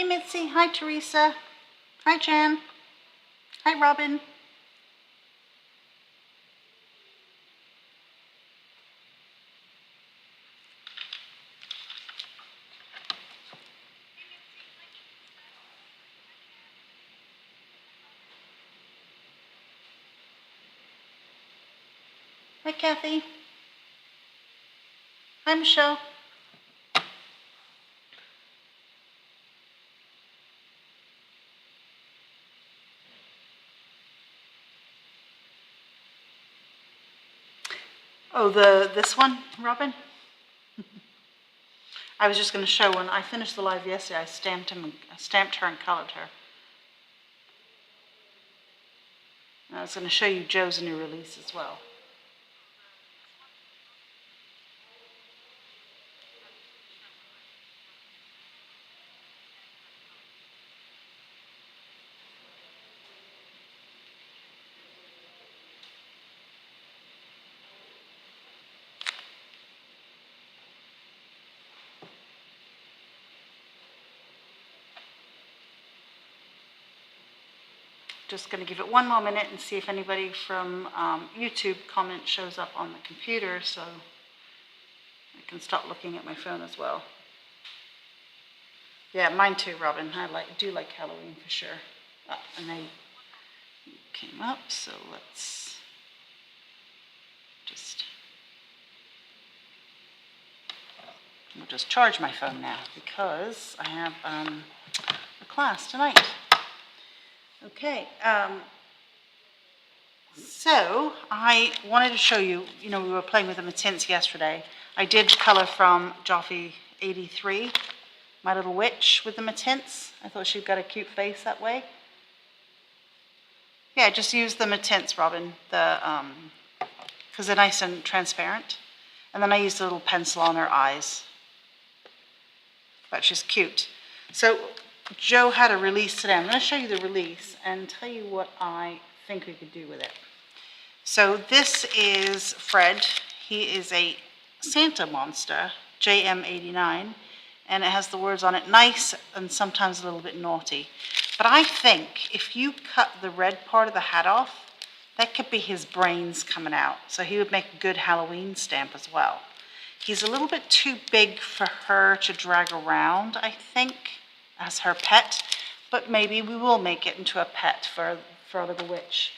Mitzi. Hi, Teresa. Hi, Jan. Hi, Robin. Hi, Kathy. Hi, Michelle. Oh, this one, Robin? I was just going to show when I finished the live yesterday, I stamped her and colored her. And I was going to show you Joe's new release as well. Just going to give it one more minute and see if anybody from YouTube comment shows up on the computer, so I can start looking at my phone as well. Yeah, mine too, Robin. I do like Halloween for sure. And they came up, so let's I'll just charge my phone now because I have a class tonight. Okay, so I wanted to show you, we were playing with the tints yesterday. I did color from Joffy 83, my little witch with the tints. I thought she'd got a cute face that way. Yeah, just use the tints, Robin, because they're nice and transparent. And then I used a little pencil on her eyes. But she's cute. So Joe had a release today. I'm going to show you the release and tell you what I think we could do with it. So this is Fred. He is a Santa monster, JM89, and it has the words on it, nice and sometimes a little bit naughty. But I think if you cut the red part of the hat off, that could be his brains coming out. So he would make a good Halloween stamp as well. He's a little bit too big for her to drag around, I think, as her pet. But maybe we will make it into a pet for our little witch.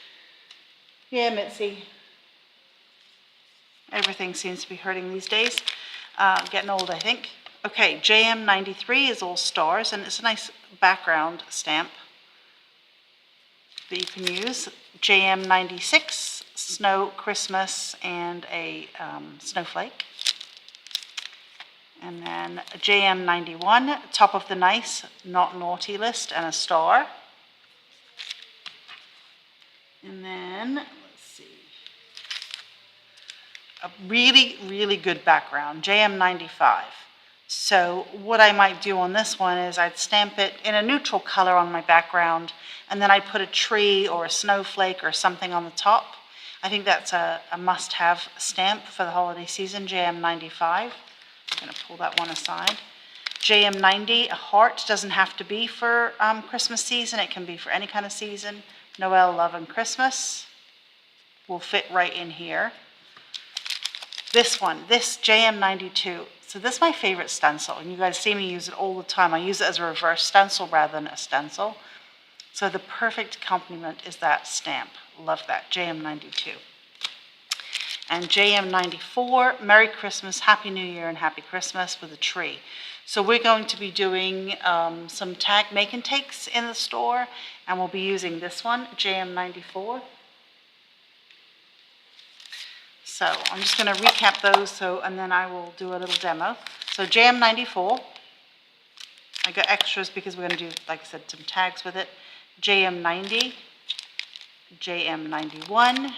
Yeah, Mitzi. Everything seems to be hurting these days. Getting old, I think. Okay, JM93 is all stars, and it's a nice background stamp that you can use. JM96, snow, Christmas, and a snowflake. And then a JM91, top of the nice, not naughty list, and a star. And then, let's see, a really, really good background, JM95. So what I might do on this one is I'd stamp it in a neutral color on my background, and then I'd put a tree or a snowflake or something on the top. I think that's a must-have stamp for the holiday season, JM95. I'm going to pull that one aside. JM90, a heart doesn't have to be for Christmas season. It can be for any kind of season. Noel, love, and Christmas will fit right in here. This one, this JM92. So this is my favorite stencil, and you guys see me use it all the time. I use it as a reverse stencil rather than a stencil. So the perfect complement is that stamp. Love that, JM92. And JM94, Merry Christmas, Happy New Year, and Happy Christmas with a tree. So we're going to be doing some tag make and takes in the store, and we'll be using this one, JM94. So I'm just going to recap those, and then I will do a little demo. So JM94, I got extras because we're going to do, like I said, some tags with it. JM90, JM91,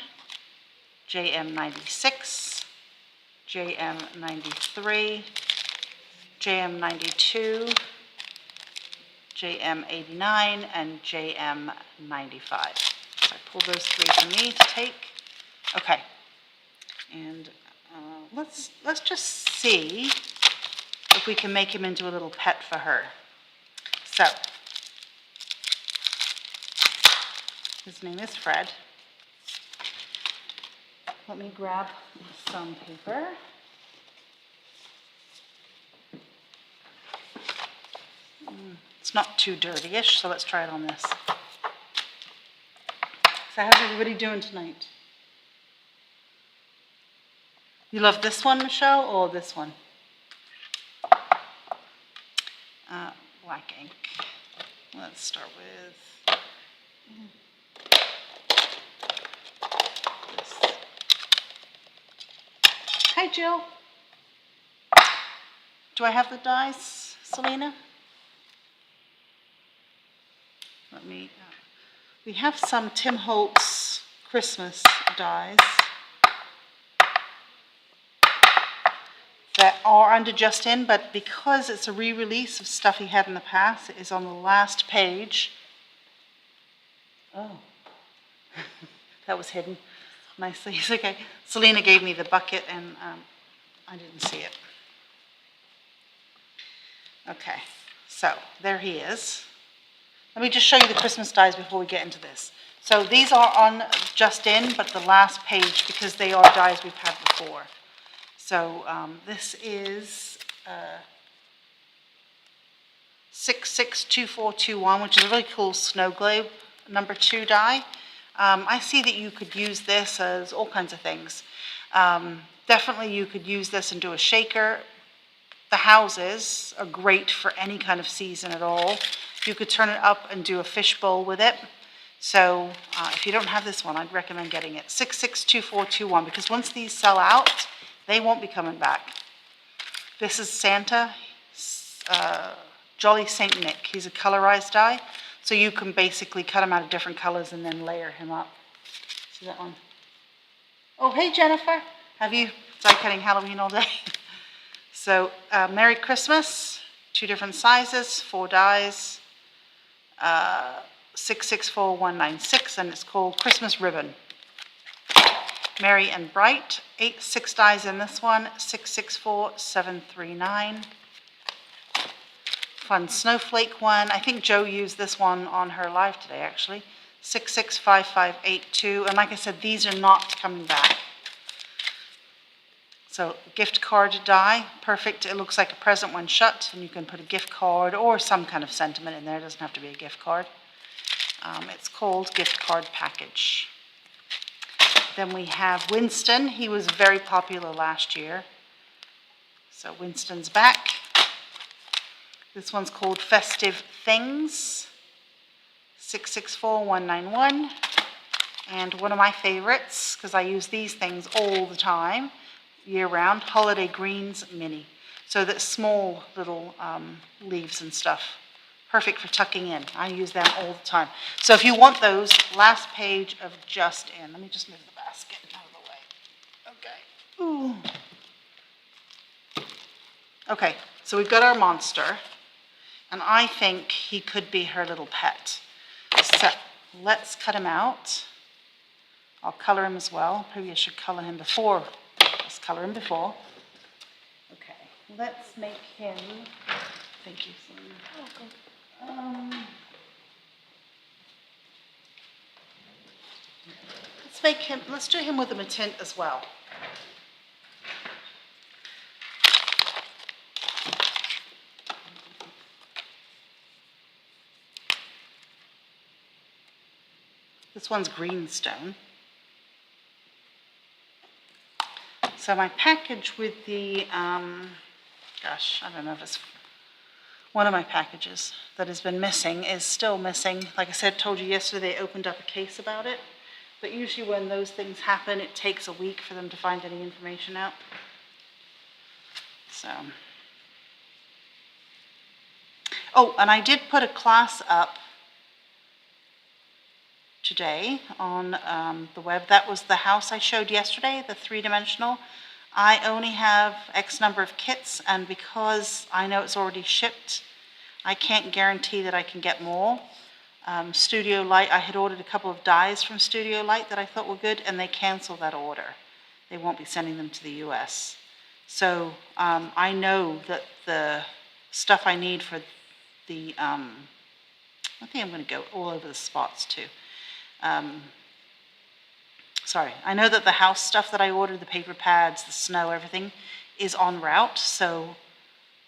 JM96, JM93, JM92, JM89, and JM95. So I pulled those three for me to take. Okay, and let's just see if we can make him into a little pet for her. So, his name is Fred. Let me grab some paper. It's not too dirty-ish, so let's try it on this. So how's everybody doing tonight? You love this one, Michelle, or this one? Black ink. Let's start with this. Hi, Jill. Do I have the dies, Selena? We have some Tim Holtz Christmas dies that are under Just In, but because it's a re-release of stuff he had in the past, it is on the last page. Oh, that was hidden nicely. It's okay. Selena gave me the bucket and I didn't see it. Okay, so there he is. Let me just show you the Christmas dies before we get into this. So these are on Just In, but the last page because they are dies we've had before. So this is 662421, which is a really cool snow globe number 2 die. I see that you could use this as all kinds of things. Definitely you could use this and do a shaker. The houses are great for any kind of season at all. You could turn it up and do a fishbowl with it. So if you don't have this one, I'd recommend getting it. 662421, because once these sell out, they won't be coming back. This is Santa, Jolly Saint Nick. He's a colorized die. So you can basically cut him out of different colors and then layer him up. See that one? Oh, hey, Jennifer. Have you die cutting Halloween all day? So Merry Christmas, 2 different sizes, 4 dies, 664196, and it's called Christmas Ribbon. Merry and Bright, 6 dies in this one, 664739. Fun snowflake one. I think Joe used this one on her live today, actually. 665582, and like I said, these are not coming back. So gift card die, perfect. It looks like a present when shut, and you can put a gift card or some kind of sentiment in there. It doesn't have to be a gift card. It's called Gift Card Package. Then we have Winston. He was very popular last year. So Winston's back. This one's called Festive Things, 664191. And one of my favorites, because I use these things all the time, year-round, Holiday Greens Mini. So that small little leaves and stuff. Perfect for tucking in. I use them all the time. So if you want those, last page of Just In. Let me just move the basket out of the way. Okay. Ooh. Okay, so we've got our monster. And I think he could be her little pet. So let's cut him out. I'll color him as well. Maybe I should color him before. Let's color him before. Okay, let's make him, thank you, Selena. Let's do him with a tint as well. This one's greenstone. So my package with the, gosh, I don't know if it's one of my packages that has been missing is still missing. Like I said, told you yesterday, they opened up a case about it. But usually when those things happen, it takes a week for them to find any information out. So. Oh, and I did put a class up today on the web. That was the house I showed yesterday, the 3-dimensional. I only have X number of kits, and because I know it's already shipped, I can't guarantee that I can get more. Studio Light, I had ordered a couple of dies from Studio Light that I thought were good, and they canceled that order. They won't be sending them to the US. So I know that the stuff I need for the, I think I'm going to go all over the spots too. Sorry, I know that the house stuff that I ordered, the paper pads, the snow, everything, is en route, so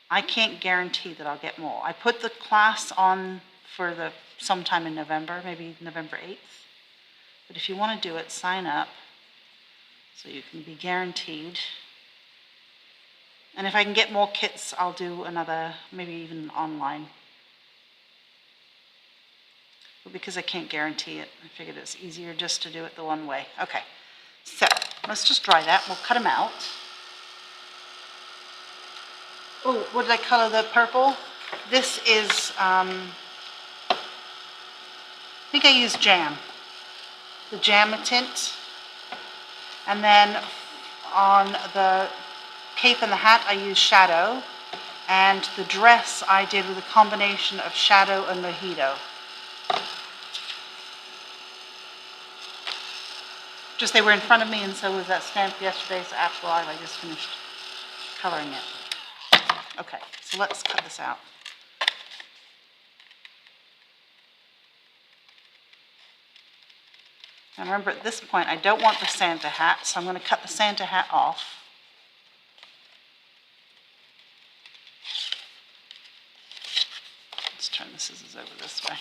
I can't guarantee that I'll get more. I put the class on for sometime in November, maybe November 8th. But if you want to do it, sign up so you can be guaranteed. And if I can get more kits, I'll do another, maybe even online. But because I can't guarantee it, I figured it's easier just to do it the one way. Okay, so let's just dry that. We'll cut them out. Oh, what did I color the purple? This is, I think I used jam, the jam tint. And then on the cape and the hat, I used shadow. And the dress I did with a combination of shadow and mojito. Just they were in front of me, and so was that stamp yesterday, so after live I just finished coloring it. Okay, so let's cut this out. And remember, at this point, I don't want the Santa hat, so I'm going to cut the Santa hat off. Let's turn the scissors over this way.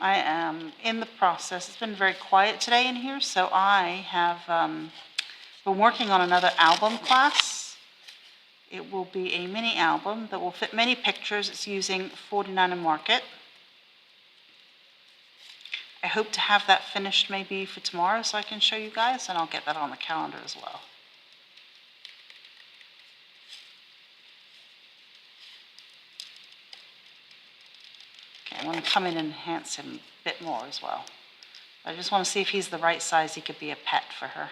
I am in the process. It's been very quiet today in here, so I have been working on another album class. It will be a mini album that will fit many pictures. It's using 49 and Market. I hope to have that finished maybe for tomorrow so I can show you guys, and I'll get that on the calendar as well. I want to come in and enhance him a bit more as well. I just want to see if he's the right size. He could be a pet for her.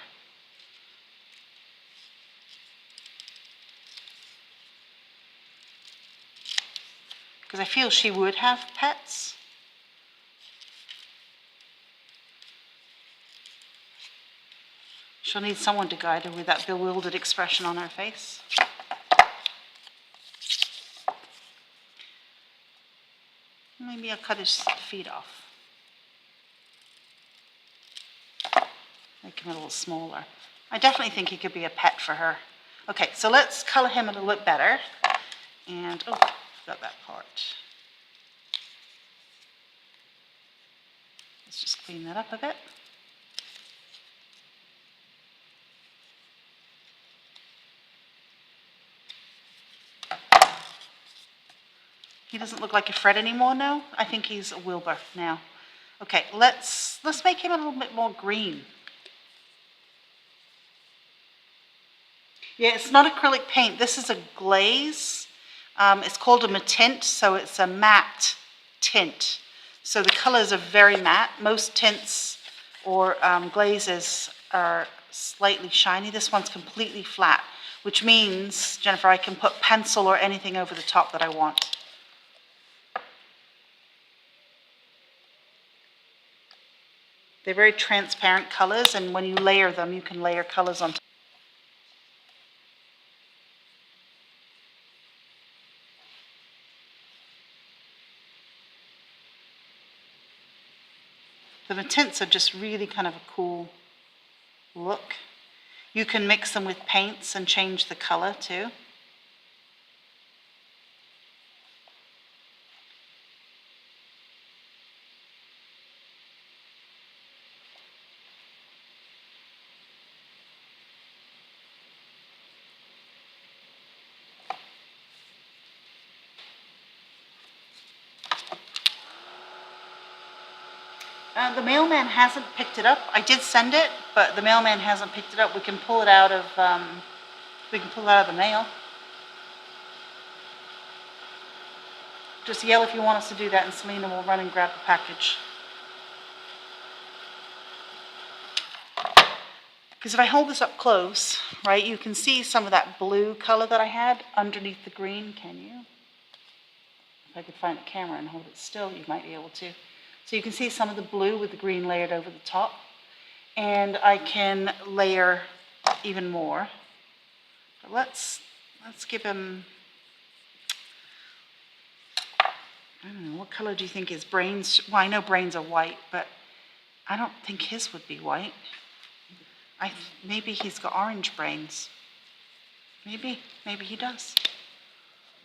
Because I feel she would have pets. She'll need someone to guide her with that bewildered expression on her face. Maybe I'll cut his feet off. Make him a little smaller. I definitely think he could be a pet for her. Okay, so let's color him a little bit better. And, oh, forgot that part. Let's just clean that up a bit. He doesn't look like a Fred anymore, no? I think he's a Wilbur now. Okay, let's make him a little bit more green. Yeah, it's not acrylic paint. This is a glaze. It's called a matint, so it's a matte tint. So the colors are very matte. Most tints or glazes are slightly shiny. This one's completely flat, which means, Jennifer, I can put pencil or anything over the top that I want. They're very transparent colors, and when you layer them, you can layer colors on top. The matints are just really kind of a cool look. You can mix them with paints and change the color too. The mailman hasn't picked it up. I did send it, but the mailman hasn't picked it up. We can pull it out of the mail. Just yell if you want us to do that, and Selena will run and grab the package. Because if I hold this up close, right, you can see some of that blue color that I had underneath the green. Can you? If I could find a camera and hold it still, you might be able to. So you can see some of the blue with the green layered over the top. And I can layer even more. But let's give him, I don't know, what color do you think his brains, well, I know brains are white, but I don't think his would be white. Maybe he's got orange brains. Maybe he does.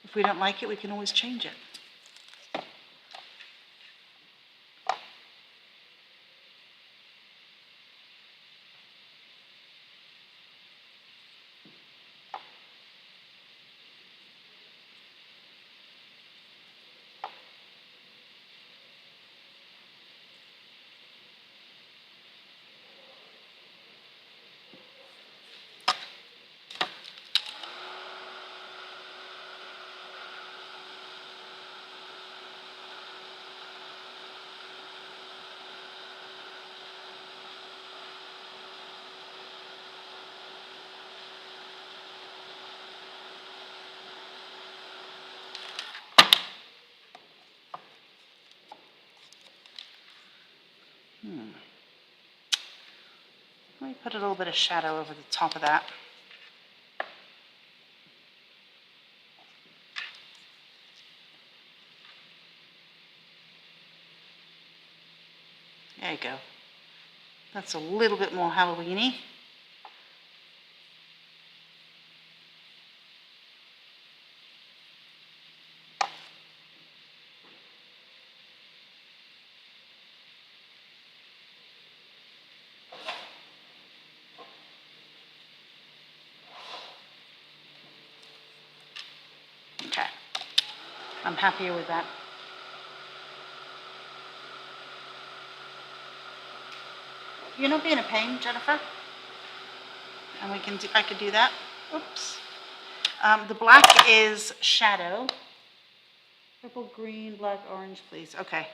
If we don't like it, we can always change it. Let me put a little bit of shadow over the top of that. There you go. That's a little bit more Halloween-y. Okay, I'm happier with that. You're not being a pain, Jennifer. And I could do that. Oops. The black is shadow. Purple, green, black, orange, please. Okay.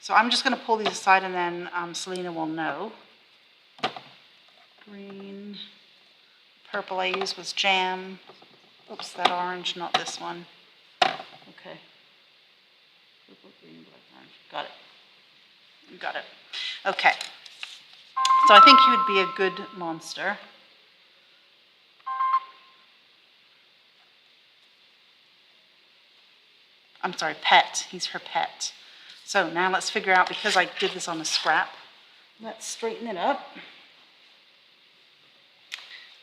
So I'm just going to pull these aside and then Selena will know. Green. Purple I used was jam. Oops, that orange, not this one. Okay. Purple, green, black, orange. Got it. Got it. Okay. So I think he would be a good monster. I'm sorry, pet. He's her pet. So now let's figure out, because I did this on a scrap, let's straighten it up.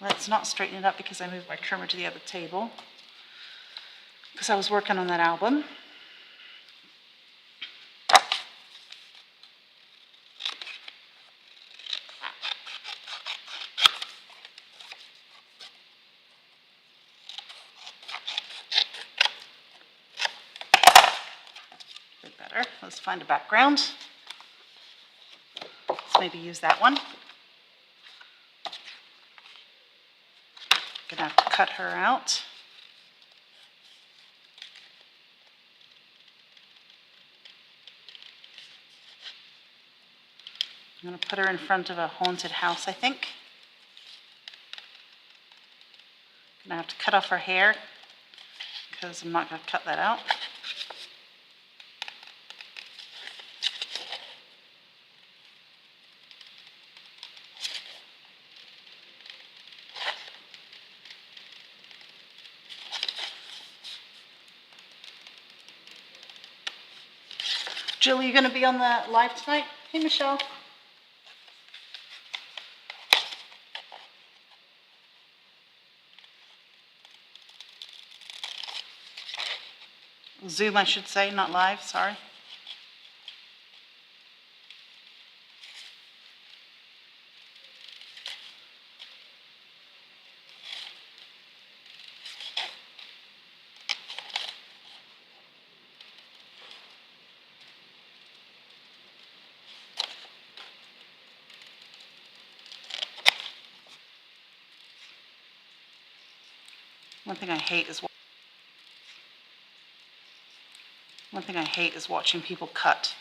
Let's not straighten it up because I moved my trimmer to the other table, because I was working on that album. A bit better. Let's find a background. Let's maybe use that one. Gonna have to cut her out. I'm gonna put her in front of a haunted house, I think. Gonna have to cut off her hair because I'm not gonna cut that out. Jill, are you going to be on the live tonight? Hey, Michelle. Zoom, I should say, not live, sorry. One thing I hate is watching people cut.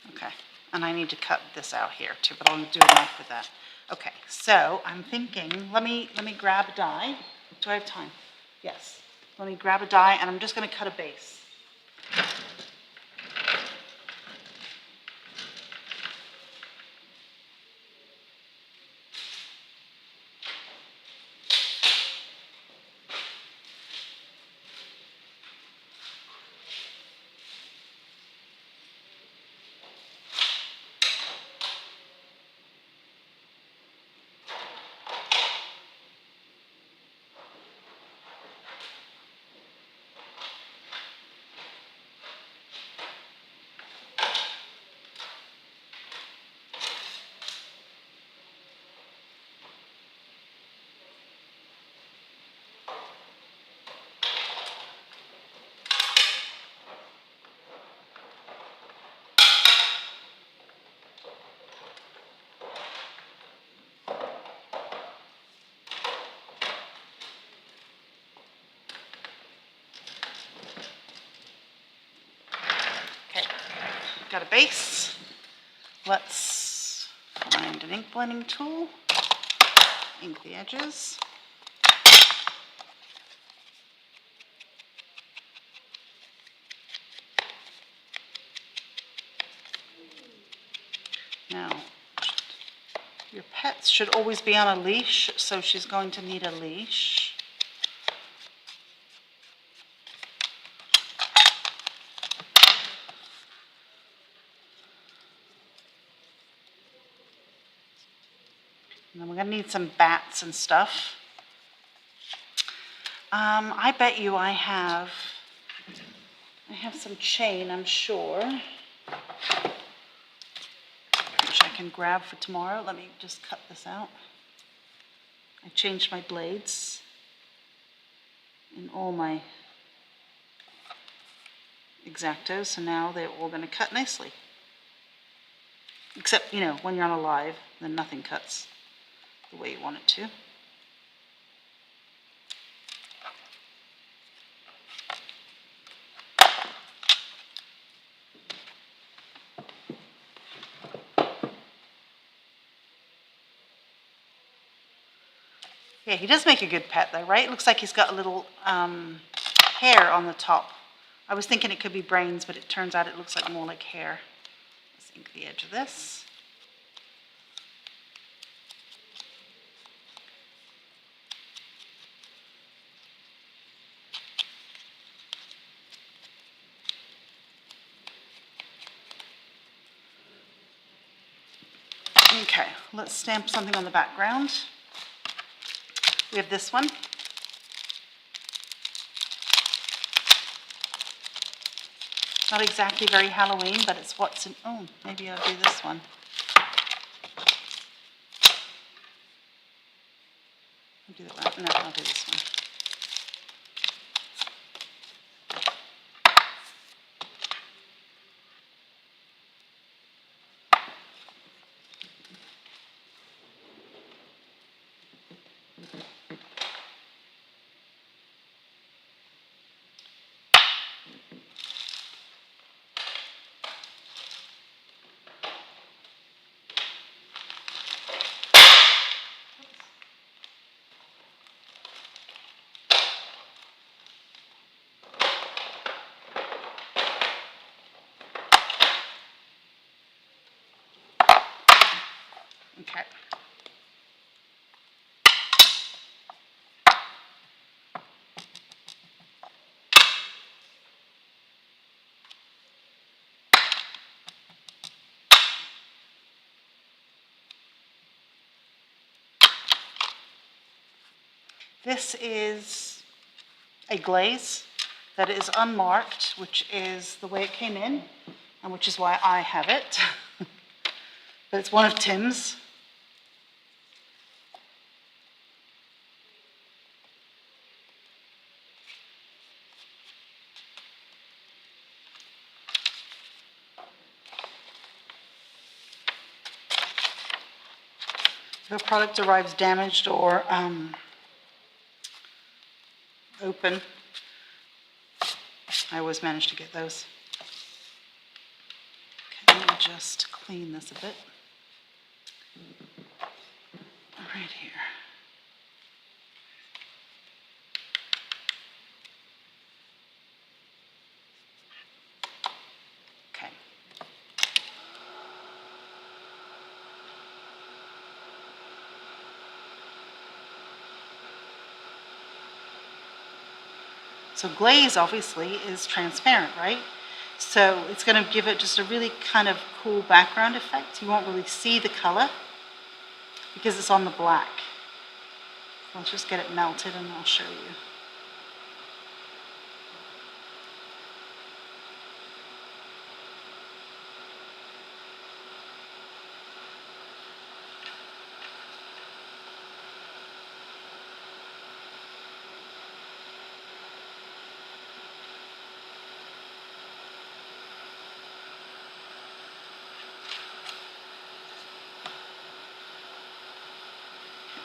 Okay, and I need to cut this out here too, but I'll do a knife with that. Okay, so I'm thinking, let me grab a die. Do I have time? Yes. Let me grab a die, and I'm just going to cut a base. got a base. Let's find an ink blending tool, ink the edges. Now, your pets should always be on a leash, so she's going to need a leash. And then we're going to need some bats and stuff. I bet you I have some chain, I'm sure, which I can grab for tomorrow. Let me just cut this out. I changed my blades in all my X-Actos, so now they're all going to cut nicely. Except, you know, when you're on a live, then nothing cuts the way you want it to. Yeah, he does make a good pet though, right? It looks like he's got a little hair on the top. I was thinking it could be brains, but it turns out it looks like more like hair. Let's ink the edge of this. Okay, let's stamp something on the background. We have this one. Not exactly very Halloween, but it's what's in, oh, maybe I'll do this one. I'll do that one. No, I'll do this one. Okay. This is a glaze that is unmarked, which is the way it came in, and which is why I have it. But it's one of Tim's. If a product arrives damaged or open, I always manage to get those. Okay, let me just clean this a bit. Right here. Okay. So glaze obviously is transparent, right? So it's going to give it just a really kind of cool background effect. You won't really see the color because it's on the black. Let's just get it melted and I'll show you.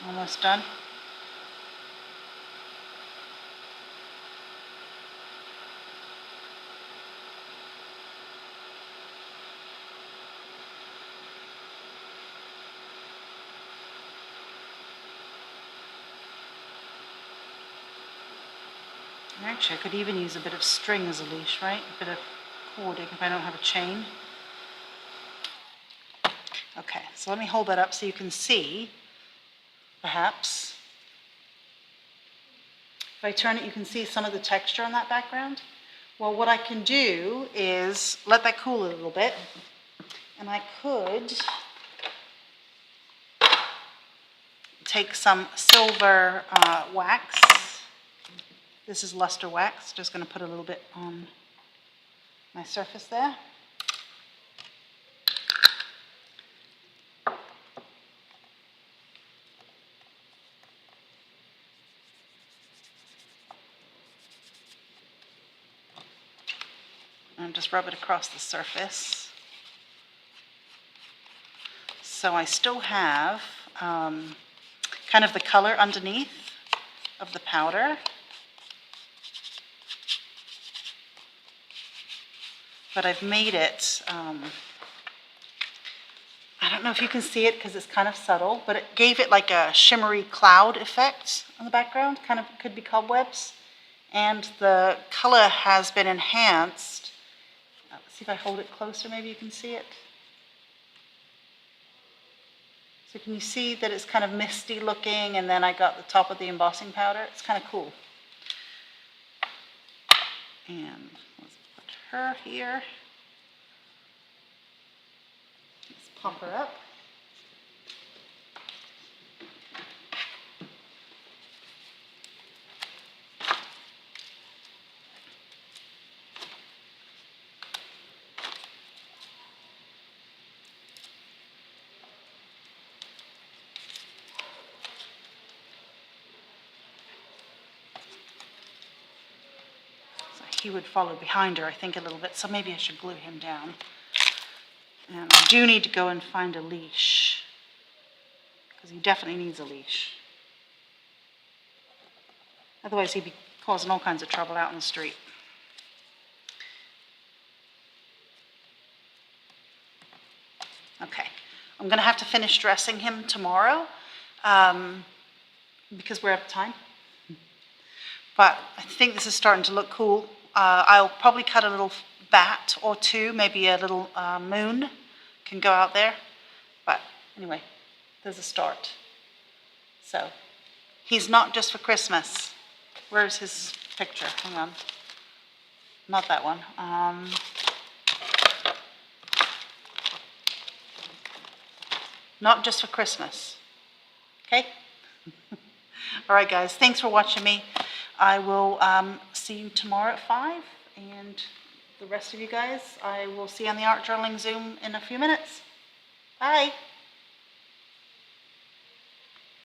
Almost done. Actually, I could even use a bit of string as a leash, right? A bit of cording if I don't have a chain. Okay, so let me hold that up so you can see, perhaps. If I turn it, you can see some of the texture on that background. Well, what I can do is let that cool a little bit, and I could take some silver wax. This is luster wax. Just going to put a little bit on my surface there. And just rub it across the surface. So I still have kind of the color underneath of the powder. But I've made it, I don't know if you can see it because it's kind of subtle, but it gave it like a shimmery cloud effect on the background, kind of could be cobwebs. And the color has been enhanced. Let's see if I hold it closer, maybe you can see it. So can you see that it's kind of misty looking, and then I got the top of the embossing powder? It's kind of cool. And let's put her here. Let's pop her up. He would follow behind her, I think, a little bit, so maybe I should glue him down. And I do need to go and find a leash, because he definitely needs a leash. Otherwise he'd be causing all kinds of trouble out in the street. Okay, I'm going to have to finish dressing him tomorrow, because we're out of time. But I think this is starting to look cool. I'll probably cut a little bat or two, maybe a little moon can go out there. But anyway, there's a start. So he's not just for Christmas. Where's his picture? Hang on. Not that one. Not just for Christmas. Okay? All right, guys. Thanks for watching me. I will see you tomorrow at 5, and the rest of you guys, I will see you on the Art Journaling Zoom in a few minutes. Bye.